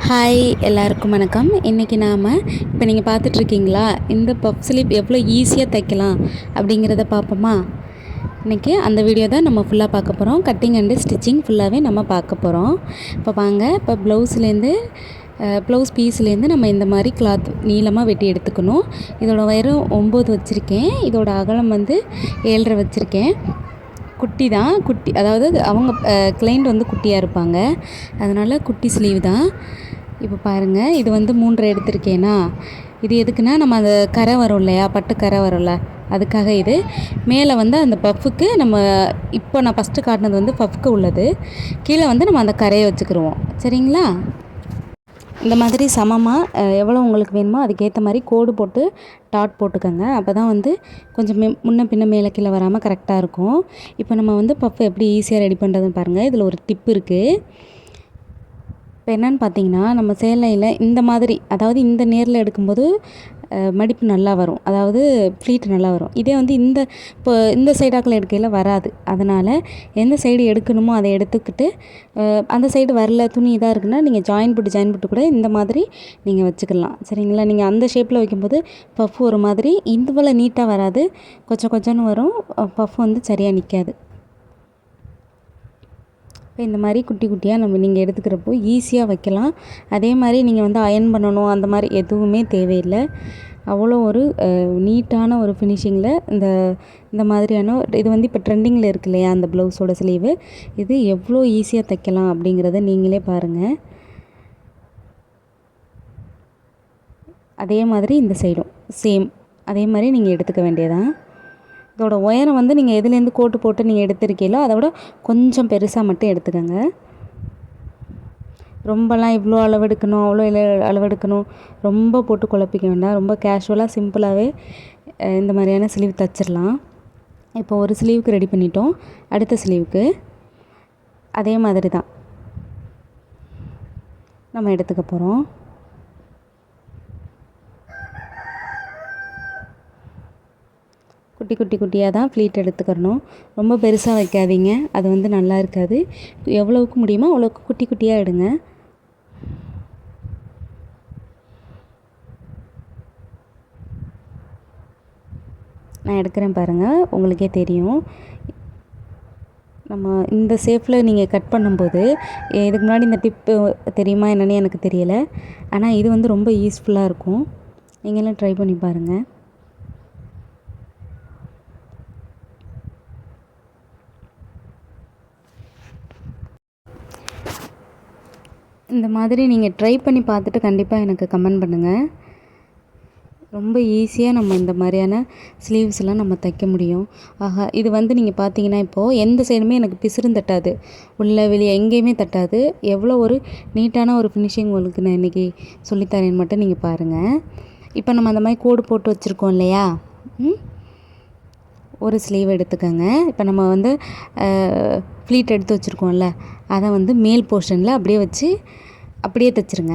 Hi எல்லாருக்கும் வணக்கம். இன்றைக்கி நாம் இப்போ நீங்கள் பார்த்துட்ருக்கீங்களா இந்த பஃப் ஸ்லீவ் எவ்வளோ ஈஸியாக தைக்கலாம் அப்படிங்கிறத பார்ப்போமா. இன்றைக்கி அந்த வீடியோ தான் நம்ம ஃபுல்லாக பார்க்க போகிறோம். கட்டிங் அண்டு ஸ்டிச்சிங் ஃபுல்லாகவே நம்ம பார்க்க போகிறோம். இப்போ வாங்க, இப்போ ப்ளவுஸ் பீஸ்லேருந்து நம்ம இந்த மாதிரி கிளாத் நீளமாக வெட்டி எடுத்துக்கணும். இதோட உயரம் 9 வச்சுருக்கேன். இதோட அகலம் வந்து 7.5 வச்சுருக்கேன். குட்டி தான், அதாவது அவங்க கிளைண்ட் வந்து குட்டியாக இருப்பாங்க, அதனால் குட்டி ஸ்லீவ் தான். இப்போ பாருங்கள், இது வந்து 3.5 எடுத்திருக்கேனா. இது எதுக்குன்னா, நம்ம அந்த கரை வரும் இல்லையா, பட்டு கரை வரும்ல, அதுக்காக. இது மேலே வந்து அந்த பஃப்புக்கு நம்ம இப்போ நான் ஃபஸ்ட்டு காட்டினது வந்து பஃப்க்கு உள்ளது. கீழே வந்து நம்ம அந்த கரையை வச்சுக்கிருவோம். சரிங்களா? இந்த மாதிரி சமமாக எவ்வளோ உங்களுக்கு வேணுமோ அதுக்கேற்ற மாதிரி கோடு போட்டு டாட் போட்டுக்கோங்க. அப்போ தான் வந்து கொஞ்சம் முன்ன பின்ன மேலே கீழே வராமல் கரெக்டாக இருக்கும். இப்போ நம்ம வந்து பஃப் எப்படி ஈஸியாக ரெடி பண்ணுறதுன்னு பாருங்கள். இதில் ஒரு டிப் இருக்குது. இப்போ என்னென்னு பார்த்தீங்கன்னா, நம்ம சேலையில் இந்த மாதிரி, அதாவது இந்த நேரில் எடுக்கும்போது மடிப்பு நல்லா வரும், அதாவது ஃப்ளீட் நல்லா வரும். இதே வந்து இப்போ இந்த சைடாக்கில் எடுக்கையில் வராது. அதனால் எந்த சைடு எடுக்கணுமோ அதை எடுத்துக்கிட்டு, அந்த சைடு வரல, துணி இதாக இருக்குன்னா நீங்கள் ஜாயின் போட்டு கூட இந்த மாதிரி நீங்கள் வச்சுக்கலாம். சரிங்களா? நீங்கள் அந்த ஷேப்பில் வைக்கும்போது பஃப் ஒரு மாதிரி இதுபோல் நீட்டாக வராது, கொஞ்சம்னு வரும். பஃப் வந்து சரியாக நிற்காது. இப்போ இந்த மாதிரி குட்டி குட்டியாக நீங்கள் எடுத்துக்கிறப்போ ஈஸியாக வைக்கலாம். அதே மாதிரி நீங்கள் வந்து அயர்ன் பண்ணணும் அந்த மாதிரி எதுவுமே தேவையில்லை. அவ்வளோ ஒரு நீட்டான ஒரு ஃபினிஷிங்கில் இந்த மாதிரியான இது வந்து இப்போ ட்ரெண்டிங்கில் இருக்கு இல்லையா, அந்த ப்ளவுஸோட ஸ்லீவு. இது எவ்வளோ ஈஸியாக தைக்கலாம் அப்படிங்கிறத நீங்களே பாருங்கள். அதே மாதிரி இந்த சைடும் சேம் அதே மாதிரி நீங்கள் எடுத்துக்க வேண்டியதான். இதோட உயரம் வந்து நீங்கள் எதுலேருந்து கோட்டு போட்டு நீங்கள் எடுத்திருக்கீங்களோ அதை விட கொஞ்சம் பெருசாக மட்டும் எடுத்துக்கோங்க. ரொம்பலாம் இவ்வளோ அளவெடுக்கணும் அவ்வளோ அளவெடுக்கணும் ரொம்ப போட்டு குழப்பிக்க வேண்டாம். ரொம்ப கேஷுவலாக சிம்பிளாகவே இந்த மாதிரியான ஸ்லீவ் தைச்சிடலாம். இப்போ ஒரு ஸ்லீவுக்கு ரெடி பண்ணிட்டோம். அடுத்த ஸ்லீவுக்கு அதே மாதிரி தான் நம்ம எடுத்துக்க போகிறோம். குட்டியாக தான் ஃப்ளீட் எடுத்துக்கிறணும். ரொம்ப பெருசாக வைக்காதீங்க, அது வந்து நல்லா இருக்காது. எவ்வளவுக்கு முடியுமோ அவ்வளோக்கு குட்டியாக எடுங்க. நான் எடுக்கிறேன் பாருங்கள், உங்களுக்கே தெரியும். நம்ம இந்த ஷேப்பில் நீங்கள் கட் பண்ணும்போது, இதுக்கு முன்னாடி இந்த டிப்பு தெரியுமா என்னன்னு எனக்கு தெரியலை, ஆனால் இது வந்து ரொம்ப யூஸ்ஃபுல்லாக இருக்கும். நீங்களும் ட்ரை பண்ணி பாருங்கள். இந்த மாதிரி நீங்கள் ட்ரை பண்ணி பார்த்துட்டு கண்டிப்பாக எனக்கு கமெண்ட் பண்ணுங்கள். ரொம்ப ஈஸியாக நம்ம இந்த மாதிரியான ஸ்லீவ்ஸ்லாம் நம்ம தைக்க முடியும். இது வந்து நீங்கள் பார்த்தீங்கன்னா, இப்போது எந்த சைடுமே எனக்கு பிசுறும் தட்டாது, உள்ளே வெளியே எங்கேயுமே தட்டாது. எவ்வளோ ஒரு நீட்டான ஒரு ஃபினிஷிங் உங்களுக்கு நான் இன்றைக்கி சொல்லித்தரேன்னு மட்டும் நீங்கள் பாருங்கள். இப்போ நம்ம அந்த மாதிரி கோடு போட்டு வச்சுருக்கோம் இல்லையா, ஒரு ஸ்லீவ் எடுத்துக்கோங்க. இப்போ நம்ம வந்து ஃப்ளீட் எடுத்து வச்சுருக்கோம்ல, அதை வந்து மேல் போர்ஷனில் அப்படியே வச்சு அப்படியே தைச்சிருங்க.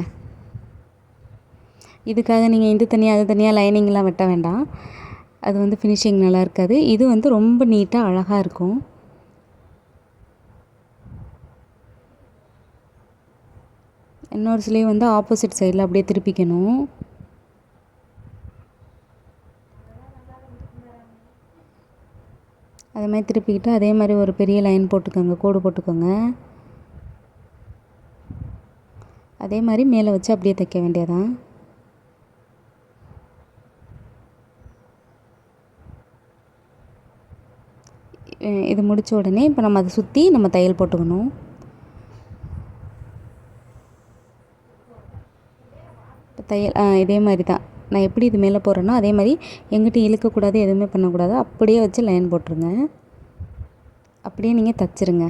இதுக்காக நீங்கள் இது தனியாக அது தனியாக லைனிங்லாம் வெட்ட வேண்டாம், அது வந்து ஃபினிஷிங் நல்லா இருக்காது. இது வந்து ரொம்ப நீட்டாக அழகாக இருக்கும். இன்னொரு ஸ்லீவ் வந்து ஆப்போசிட் சைடில் அப்படியே திருப்பிக்கணும். அதே மாதிரி திருப்பிக்கிட்டு அதே மாதிரி ஒரு பெரிய லைன் போட்டுக்கோங்க, கோடு போட்டுக்கோங்க. அதே மாதிரி மேலே வச்சு அப்படியே தைக்க வேண்டியதான். இது முடித்த உடனே இப்போ நம்ம அதை சுற்றி நம்ம தையல் போட்டுக்கணும். இப்போ தையல் இதே மாதிரி தான் நான் எப்படி இது மேலே போடுறேனோ அதே மாதிரி எங்கிட்ட இழுக்கக்கூடாது, எதுவுமே பண்ணக்கூடாது. அப்படியே வச்சு லைன் போட்டுருங்க. அப்படியே நீங்கள் தைச்சிருங்க.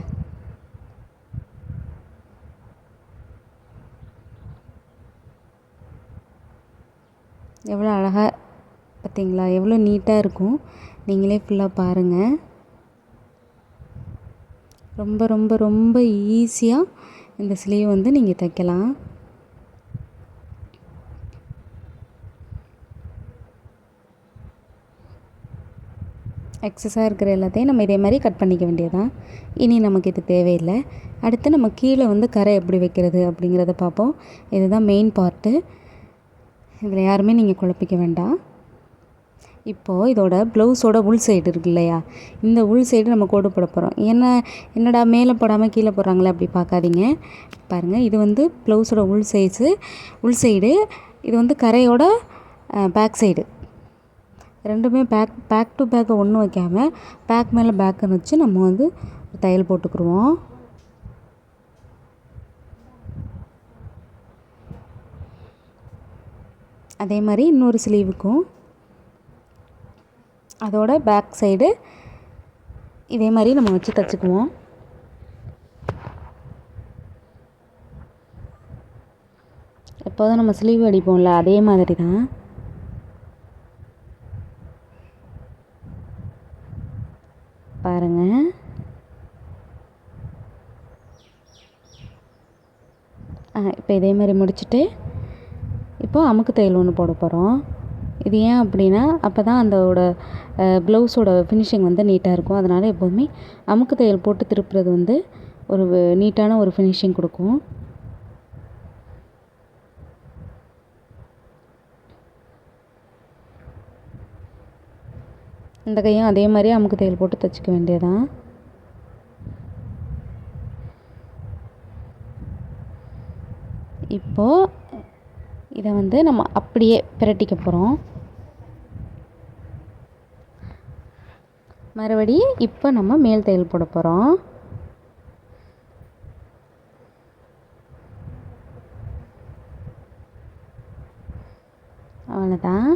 எவ்வளோ அழகாக பார்த்தீங்களா, எவ்வளோ நீட்டாக இருக்கும். நீங்களே ஃபுல்லாக பாருங்கள். ரொம்ப ரொம்ப ரொம்ப ஈஸியாக இந்த ஸ்லீவ் வந்து நீங்கள் தைக்கலாம். எக்ஸஸாக இருக்கிற எல்லாத்தையும் நம்ம இதே மாதிரி கட் பண்ணிக்க வேண்டியதான். இனி நமக்கு இது தேவையில்லை. அடுத்து நம்ம கீழே வந்து கரை எப்படி வைக்கிறது அப்படிங்கிறத பார்ப்போம். இதுதான் மெயின் பார்ட்டு. இதில் யாருமே நீங்கள் குழப்பிக்க வேண்டாம். இப்போது இதோட ப்ளவுஸோட உள் சைடு இருக்கு இல்லையா, இந்த உள் சைடு நம்ம கோடு போட போகிறோம். என்னடா மேலே போடாமல் கீழே போடுறாங்களே அப்படி பார்க்காதீங்க. பாருங்கள், இது வந்து ப்ளவுஸோட உள் சைடு. இது வந்து கரையோட பேக் சைடு. ரெண்டுமே பேக் டு பேக்கை ஒன்றும் வைக்காமல் பேக் மேலே பேக்குன்னு வச்சு நம்ம வந்து தையல் போட்டுக்குருவோம். அதே மாதிரி இன்னொரு ஸ்லீவுக்கும் அதோட பேக் சைடு இதே மாதிரி நம்ம வச்சு தைச்சிக்குவோம். எப்போதும் நம்ம ஸ்லீவ் அடிப்போம்ல, அதே மாதிரி தான். பாருங்கள், இப்போ இதே மாதிரி முடிச்சுட்டு இப்போது அமுக்கு தையல் ஒன்று போட போகிறோம். இது ஏன் அப்படின்னா, அப்போ தான் அதோட ப்ளவுஸோட ஃபினிஷிங் வந்து நீட்டாக இருக்கும். அதனால் எப்போதுமே அமுக்கு தையல் போட்டு திருப்புறது வந்து ஒரு நீட்டான ஒரு ஃபினிஷிங் கொடுக்கும். இந்த கையும் அதே மாதிரி அமுக்கு தையல் போட்டு தைச்சிக்க வேண்டியதான். இப்போது இதை வந்து நம்ம அப்படியே பிரட்டிக்க போகிறோம். மறுபடி இப்போ நம்ம மேல் தையல் போட போகிறோம். அவ்வளோதான்.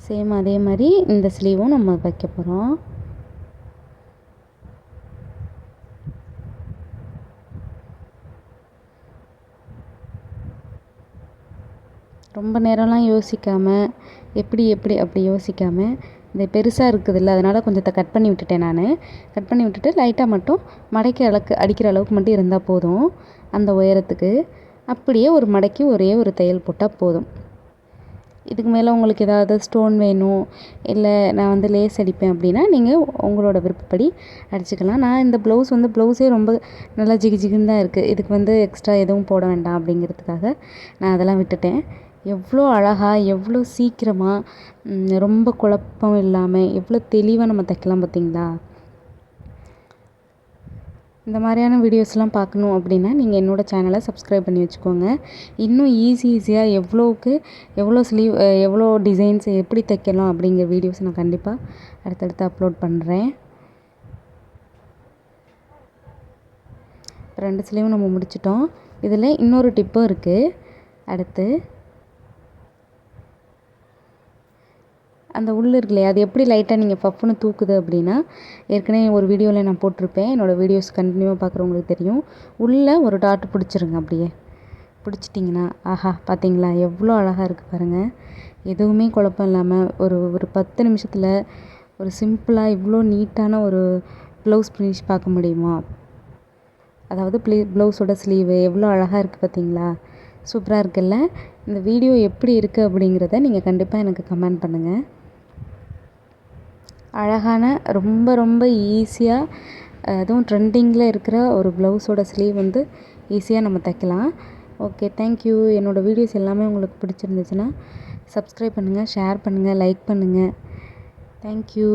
சேம் அதே மாதிரி இந்த ஸ்லீவும் நம்ம வைக்க போகிறோம். ரொம்ப நேரம்லாம் யோசிக்காமல் எப்படி அப்படி யோசிக்காமல், இந்த பெருசாக இருக்குதுல்ல, அதனால் கொஞ்சத்தை கட் பண்ணி விட்டுட்டேன். கட் பண்ணி விட்டுட்டு லைட்டாக மட்டும் மடக்கி அடிக்கிற அளவுக்கு மட்டும் இருந்தால் போதும். அந்த உயரத்துக்கு அப்படியே ஒரு மடக்கி ஒரே ஒரு தையல் போட்டால் போதும். இதுக்கு மேலே உங்களுக்கு ஏதாவது ஸ்டோன் வேணும், இல்லை நான் வந்து லேஸ் அடிப்பேன் அப்படின்னா நீங்கள் உங்களோட விருப்பப்படி அடிச்சுக்கலாம். நான் இந்த ப்ளவுஸே ரொம்ப நல்லா ஜிகுன்னு தான் இருக்குது. இதுக்கு வந்து எக்ஸ்ட்ரா எதுவும் போட வேண்டாம் அப்படிங்கிறதுக்காக நான் அதெல்லாம் விட்டுட்டேன். எவ்வளோ அழகாக, எவ்வளோ சீக்கிரமாக, ரொம்ப குழப்பம் இல்லாமல் எவ்வளோ தெளிவாக நம்ம தைக்கலாம் பார்த்தீங்களா? இந்த மாதிரியான வீடியோஸ்லாம் பார்க்கணும் அப்படின்னா நீங்கள் என்னோடய சேனலை சப்ஸ்கிரைப் பண்ணி வச்சுக்கோங்க. இன்னும் ஈஸியாக எவ்வளோ ஸ்லீவ், எவ்வளோ டிசைன்ஸ் எப்படி தைக்கலாம் அப்படிங்கிற வீடியோஸ் நான் கண்டிப்பாக அடுத்தடுத்து அப்லோட் பண்ணுறேன். 2 ஸ்லீவும் நம்ம முடிச்சிட்டோம். இதில் இன்னொரு டிப்பும் இருக்குது. அடுத்து அந்த உள்ளே இருக்கு இல்லையா, அது எப்படி லைட்டாக நீங்கள் பஃப்னு தூக்குது அப்படின்னா, ஏற்கனவே ஒரு வீடியோவில் நான் போட்டிருப்பேன். என்னோடய வீடியோஸ் கண்டினியூவாக பார்க்குறவங்களுக்கு தெரியும். உள்ளே ஒரு டாட் பிடிச்சிருங்க. அப்படியே பிடிச்சிட்டிங்கன்னா, ஆஹா பார்த்தீங்களா எவ்வளோ அழகாக இருக்குது பாருங்கள். எதுவுமே குழப்பம் இல்லாமல் ஒரு 10 நிமிஷத்தில் ஒரு சிம்பிளாக இவ்வளோ நீட்டான ஒரு ப்ளவுஸ் ஃபினிஷ் பார்க்க முடியுமா? அதாவது ப்ளவுஸோட ஸ்லீவு எவ்வளோ அழகாக இருக்குது பார்த்தீங்களா? சூப்பராக இருக்குல்ல? இந்த வீடியோ எப்படி இருக்குது அப்படிங்கிறத நீங்கள் கண்டிப்பாக எனக்கு கமெண்ட் பண்ணுங்கள். அழகான ரொம்ப ஈஸியாக, அதுவும் ட்ரெண்டிங்கில் இருக்கிற ஒரு ப்ளவுஸோட ஸ்லீவ் வந்து ஈஸியாக நம்ம தைக்கலாம். Okay, thank you. என்னோடய வீடியோஸ் எல்லாமே உங்களுக்கு பிடிச்சிருந்துச்சுன்னா சப்ஸ்கிரைப் பண்ணுங்கள், ஷேர் பண்ணுங்கள், லைக் பண்ணுங்கள். தேங்க்யூ.